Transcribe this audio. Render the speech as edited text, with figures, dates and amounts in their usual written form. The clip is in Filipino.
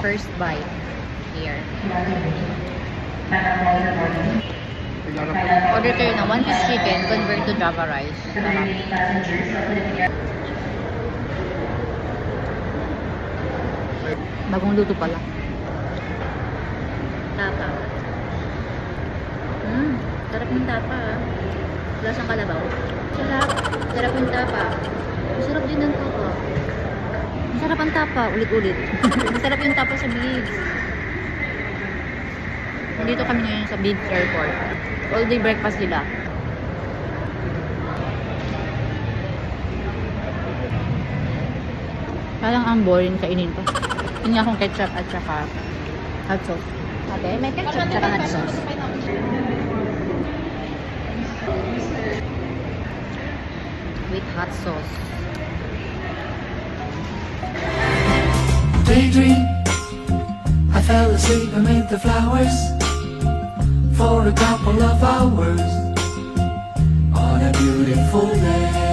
first bite here. Order kayo ng 1 piece chicken, convert to Java rice. Bagong luto pala. Tapa. Sarap ng tapa. Lasang kalabaw. Sarap. Sarap yung tapa. Masarap din ng tapa. Masarap ang tapa. Ulit-ulit. Masarap yung tapa sa Biggs. Nandito kami ngayon sa Biggs Airport. All day breakfast nila. Parang ang boring kainin to. Hindi akong ketchup at saka hot sauce. Okay, may ketchup at saka hot sauce. With hot sauce. Daydream, I fell asleep amid the flowers for a couple of hours on a beautiful day.